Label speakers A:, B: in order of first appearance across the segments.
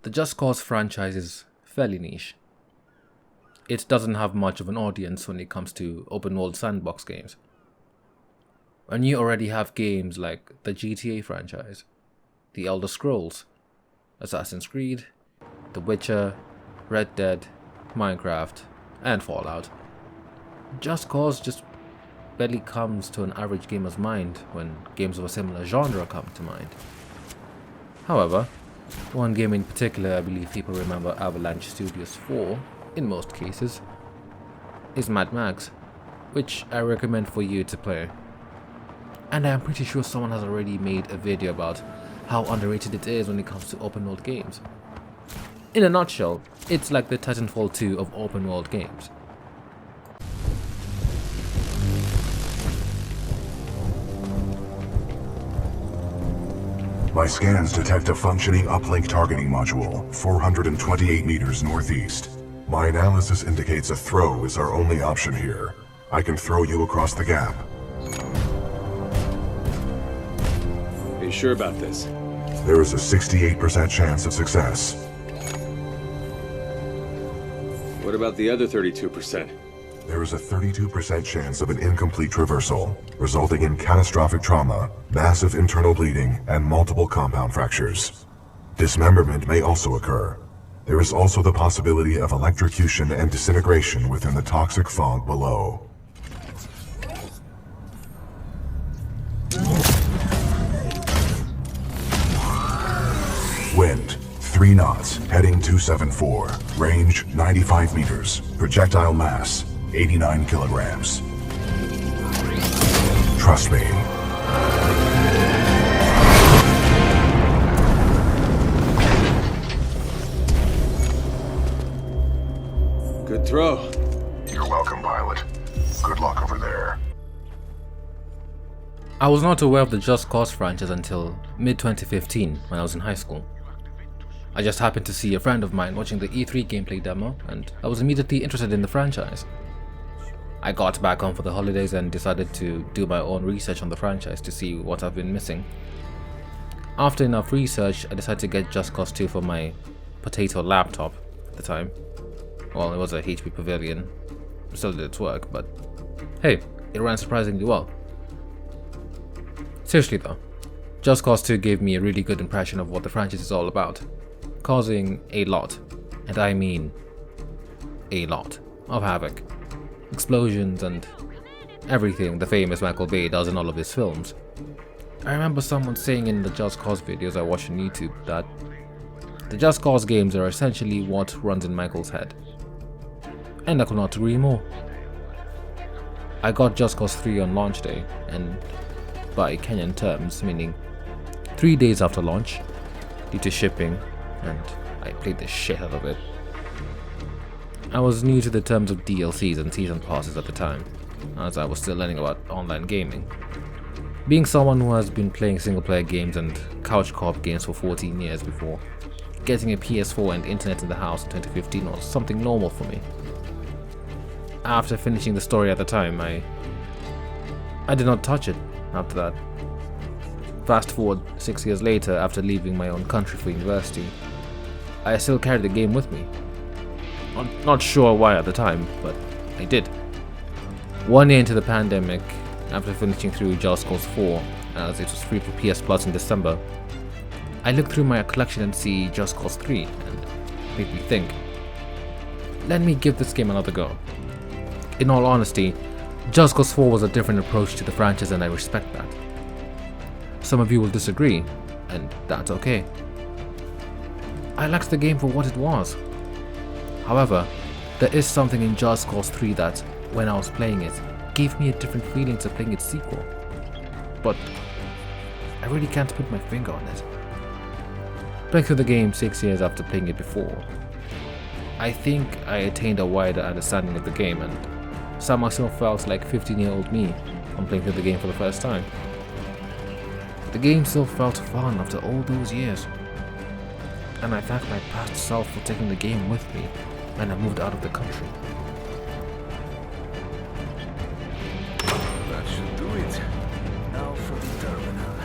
A: The Just Cause franchise is fairly niche. It doesn't have much of an audience when it comes to open world sandbox games. When you already have games like the GTA franchise, The Elder Scrolls, Assassin's Creed, The Witcher, Red Dead, Minecraft, and Fallout. Just Cause just barely comes to an average gamer's mind when games of a similar genre come to mind. However, one game in particular I believe people remember Avalanche Studios for, in most cases, is Mad Max, which I recommend for you to play. And I am pretty sure someone has already made a video about how underrated it is when it comes to open world games. In a nutshell, it's like the Titanfall 2 of open world games.
B: My scans detect a functioning uplink targeting module, 428 meters northeast. My analysis indicates a throw is our only option here. I can throw you across the gap.
C: Are you sure about this?
B: There is a 68% chance of success.
C: What about the other 32%?
B: There is a 32% chance of an incomplete traversal, resulting in catastrophic trauma, massive internal bleeding, and multiple compound fractures. Dismemberment may also occur. There is also the possibility of electrocution and disintegration within the toxic fog below. Wind, 3 knots, heading 274, range 95 meters, projectile mass 89 kilograms. Trust me.
C: Good throw.
B: You're welcome, pilot. Good luck over there.
A: I was not aware of the Just Cause franchise until mid-2015 when I was in high school. I just happened to see a friend of mine watching the E3 gameplay demo and I was immediately interested in the franchise. I got back home for the holidays and decided to do my own research on the franchise to see what I've been missing. After enough research, I decided to get Just Cause 2 for my potato laptop at the time. Well, it was a HP Pavilion, it still did its work, but hey, it ran surprisingly well. Seriously though, Just Cause 2 gave me a really good impression of what the franchise is all about, causing a lot, and I mean a lot, of havoc. Explosions and everything the famous Michael Bay does in all of his films. I remember someone saying in the Just Cause videos I watch on YouTube that the Just Cause games are essentially what runs in Michael's head. And I could not agree more. I got Just Cause 3 on launch day, and by Kenyan terms, meaning 3 days after launch, due to shipping, and I played the shit out of it. I was new to the terms of DLCs and season passes at the time, as I was still learning about online gaming. Being someone who has been playing single-player games and couch co-op games for 14 years before, getting a PS4 and internet in the house in 2015 was something normal for me. After finishing the story at the time, I did not touch it after that. Fast forward 6 years later, after leaving my own country for university, I still carried the game with me. Not sure why at the time, but I did. 1 year into the pandemic, after finishing through Just Cause 4, as it was free for PS Plus in December, I looked through my collection and see Just Cause 3 and made me think, let me give this game another go. In all honesty, Just Cause 4 was a different approach to the franchise and I respect that. Some of you will disagree, and that's okay. I liked the game for what it was. However, there is something in Just Cause 3 that, when I was playing it, gave me a different feeling to playing its sequel. But I really can't put my finger on it. Playing through the game 6 years after playing it before, I think I attained a wider understanding of the game and somehow still felt like 15-year-old me on playing through the game for the first time. The game still felt fun after all those years, and I thank my past self for taking the game with me when I moved out of the country.
D: That should do it. Now for the terminal.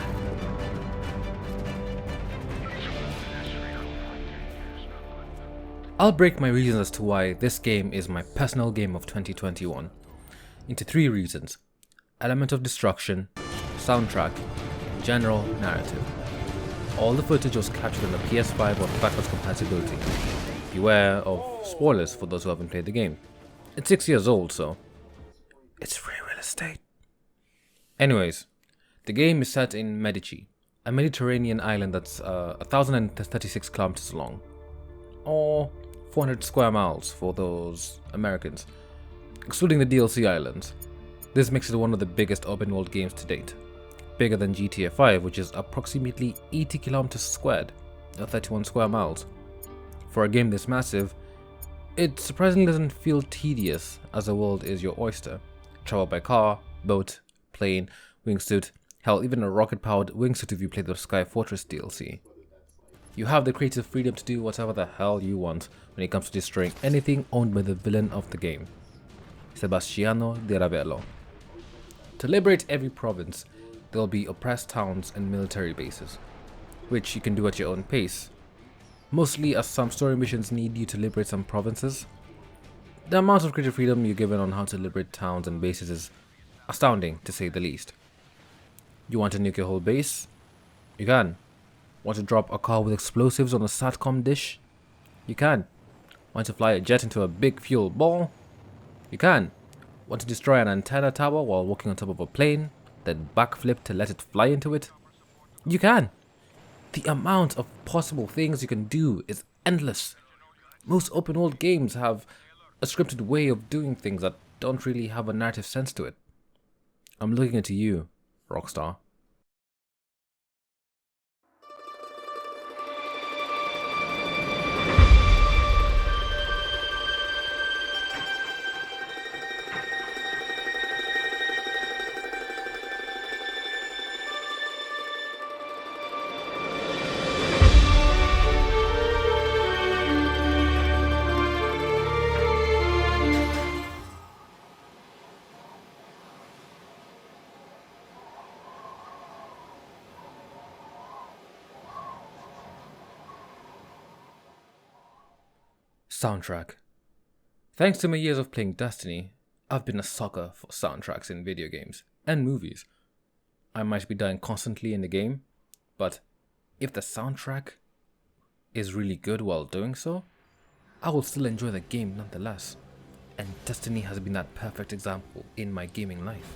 A: I'll break my reasons as to why this game is my personal game of 2021 into 3 reasons: element of destruction, soundtrack, and general narrative. All the footage was captured on the PS5 or backwards compatibility. Beware of spoilers for those who haven't played the game. It's 6 years old, so it's free real estate. Anyways, the game is set in Medici, a Mediterranean island that's 1,036 kilometers long, or 400 square miles for those Americans, excluding the DLC islands. This makes it one of the biggest open world games to date, bigger than GTA 5, which is approximately 80 kilometers squared, or 31 square miles. For a game this massive, it surprisingly doesn't feel tedious, as the world is your oyster. Travel by car, boat, plane, wingsuit, hell, even a rocket-powered wingsuit if you play the Sky Fortress DLC. You have the creative freedom to do whatever the hell you want when it comes to destroying anything owned by the villain of the game, Sebastiano di Ravello. To liberate every province, there will be oppressed towns and military bases, which you can do at your own pace, mostly as some story missions need you to liberate some provinces. The amount of creative freedom you're given on how to liberate towns and bases is astounding, to say the least. You want to nuke your whole base? You can. Want to drop a car with explosives on a SATCOM dish? You can. Want to fly a jet into a big fuel ball? You can. Want to destroy an antenna tower while walking on top of a plane, then backflip to let it fly into it? You can. The amount of possible things you can do is endless. Most open world games have a scripted way of doing things that don't really have a narrative sense to it. I'm looking at you, Rockstar. Soundtrack. Thanks to my years of playing Destiny, I've been a sucker for soundtracks in video games and movies. I might be dying constantly in the game, but if the soundtrack is really good while doing so, I will still enjoy the game nonetheless. And Destiny has been that perfect example in my gaming life.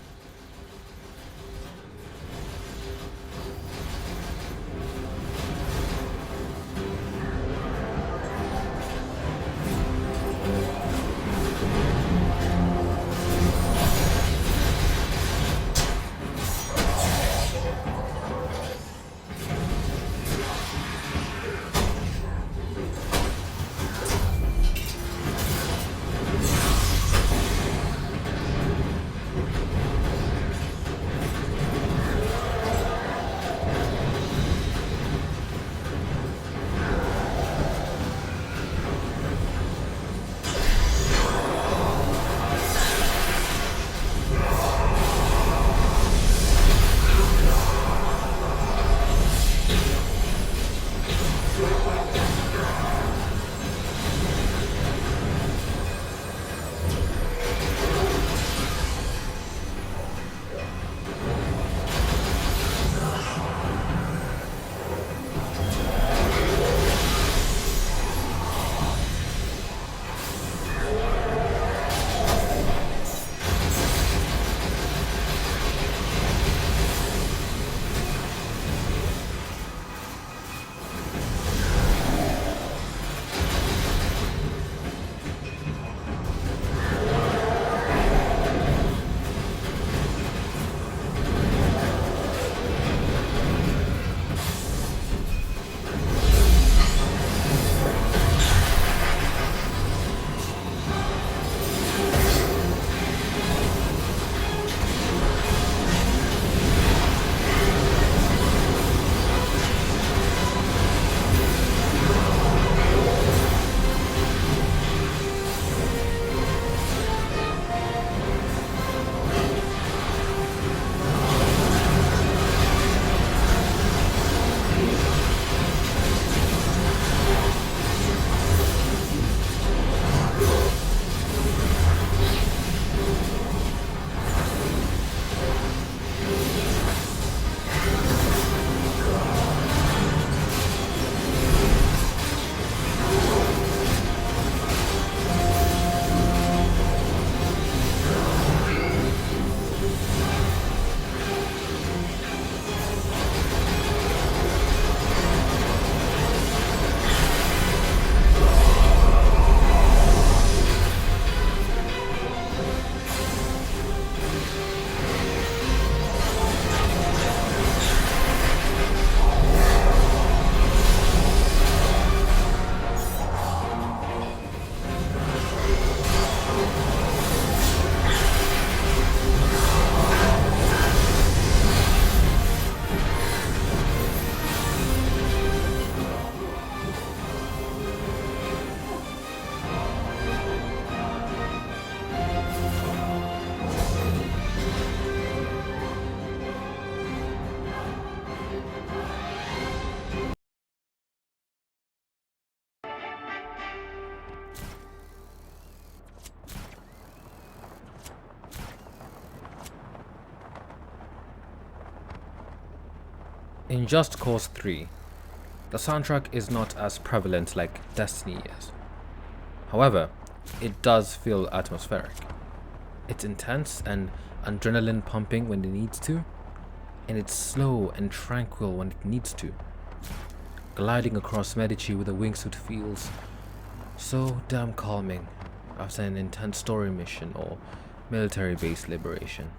A: In Just Cause 3, the soundtrack is not as prevalent like Destiny is. However, it does feel atmospheric. It's intense and adrenaline pumping when it needs to, and it's slow and tranquil when it needs to. Gliding across Medici with a wingsuit feels so damn calming after an intense story mission or military base liberation.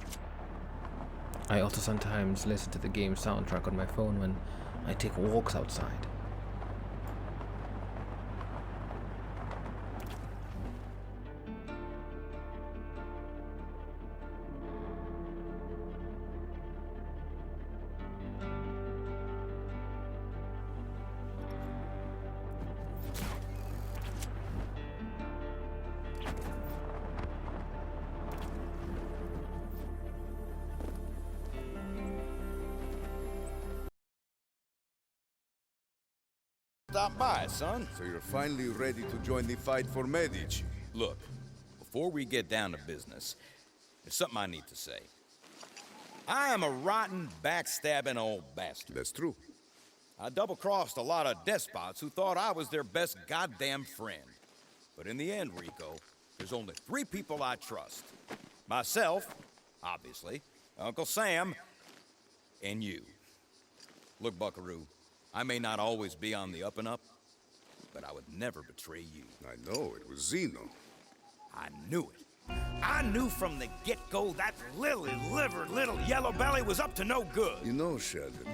A: I also sometimes listen to the game's soundtrack on my phone when I take walks outside.
E: Stop by, son.
F: So you're finally ready to join the fight for Medici?
E: Look, before we get down to business, there's something I need to say. I am a rotten, backstabbing old bastard.
F: That's true.
E: I double-crossed a lot of despots who thought I was their best goddamn friend. But in the end, Rico, there's only 3 people I trust. Myself, obviously, Uncle Sam, and you. Look, Buckaroo, I may not always be on the up and up, but I would never betray you.
F: I know, it was Zeno.
E: I knew it. I knew from the get-go that lily-livered little yellow belly was up to no good.
F: You know, Sheldon,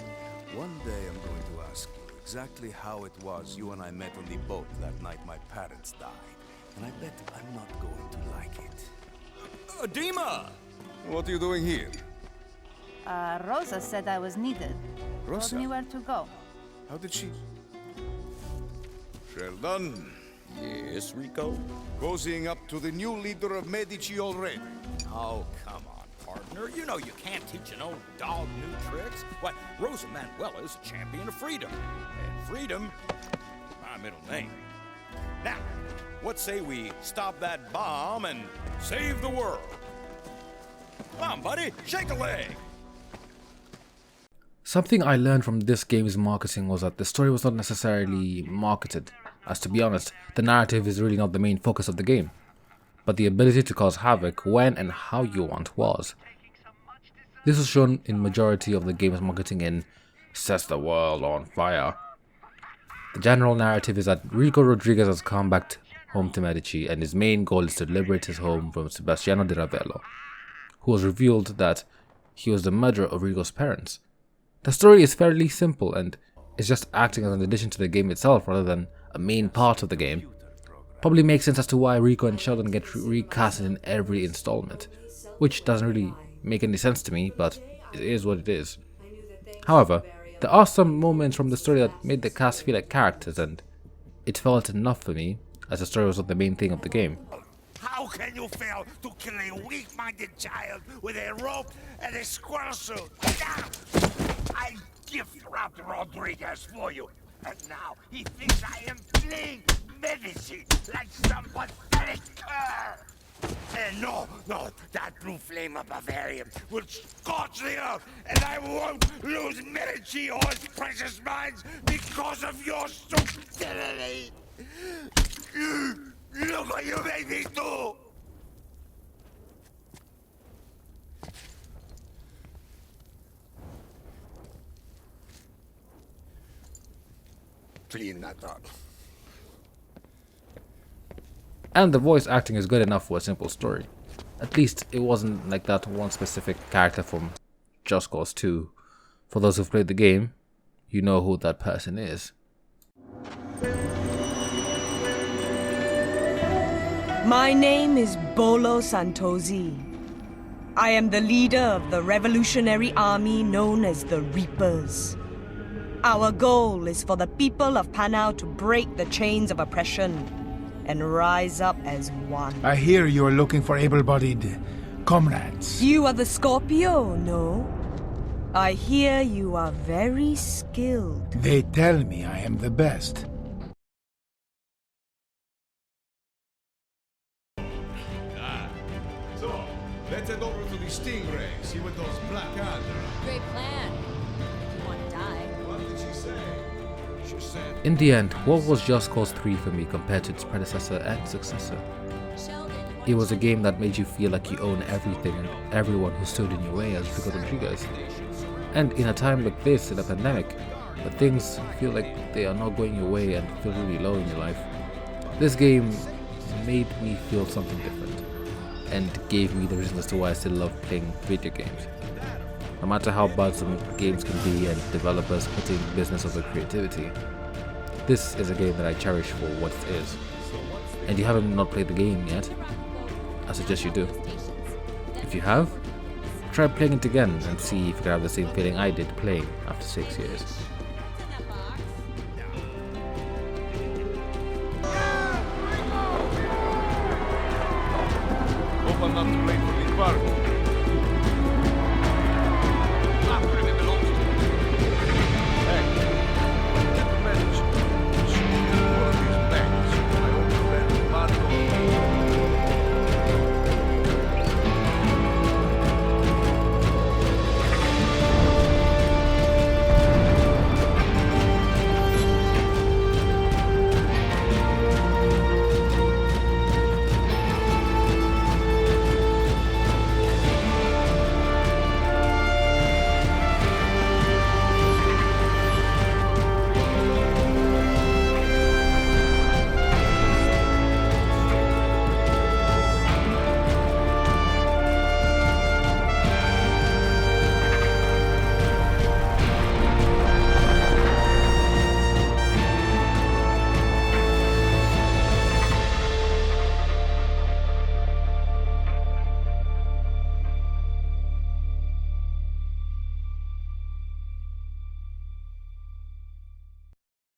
F: one day I'm going to ask you exactly how it was you and I met on the boat that night my parents died. And I bet I'm not going to like it.
E: Dima!
F: What are you doing here?
G: Rosa said I was needed.
F: Rosa?
G: Told me where to go.
F: How did she... Sheldon,
E: Yes, Rico?
F: cozying up to the new leader of Medici already.
E: Oh, come on, partner. You know you can't teach an old dog new tricks. Why, Rosa Manuela is a champion of freedom. And freedom, my middle name. Now, what say we stop that bomb and save the world? Come on, buddy, shake a leg.
A: Something I learned from this game's marketing was that the story was not necessarily marketed, as to be honest, the narrative is really not the main focus of the game, but the ability to cause havoc when and how you want was. This was shown in majority of the game's marketing in Sets the World on Fire. The general narrative is that Rico Rodriguez has come back home to Medici and his main goal is to liberate his home from Sebastiano di Ravello, who was revealed that he was the murderer of Rico's parents. The story is fairly simple and is just acting as an addition to the game itself rather than a main part of the game. Probably makes sense as to why Rico and Sheldon get recast in every installment, which doesn't really make any sense to me, but it is what it is. However, there are some moments from the story that made the cast feel like characters, and it felt enough for me, as the story was not the main thing of the game.
H: How can you fail to kill a weak-minded child with a rope and a squirrel suit? I gift robbed Rodriguez for you, and now he thinks I am playing Medici like some pathetic cur. And no, that blue flame of Bavarian will scorch the earth, and I won't lose Medici or his precious mines because of your stupidity. Look what you made me do! Clean that up.
A: And the voice acting is good enough for a simple story. At least it wasn't like that one specific character from Just Cause 2. For those who've played the game, you know who that person is.
I: My name is Bolo Santosi. I am the leader of the revolutionary army known as the Reapers. Our goal is for the people of Panau to break the chains of oppression and rise up as one.
J: I hear you are looking for able-bodied comrades.
I: You are the Scorpio, no? I hear you are very skilled.
J: They tell me I am the best.
F: So, let's head over to the Stingray, see what those black ants are.
K: Great plan. If you want to die.
A: In the end, what was Just Cause 3 for me compared to its predecessor and successor? It was a game that made you feel like you own everything and everyone who stood in your way as Rico Rodriguez. And in a time like this, in a pandemic, where things feel like they are not going your way and feel really low in your life, this game made me feel something different and gave me the reason as to why I still love playing video games. No matter how bad some games can be and developers putting business over creativity, this is a game that I cherish for what it is. And you haven't not played the game yet, I suggest you do. If you have, try playing it again and see if you can have the same feeling I did playing after 6 years.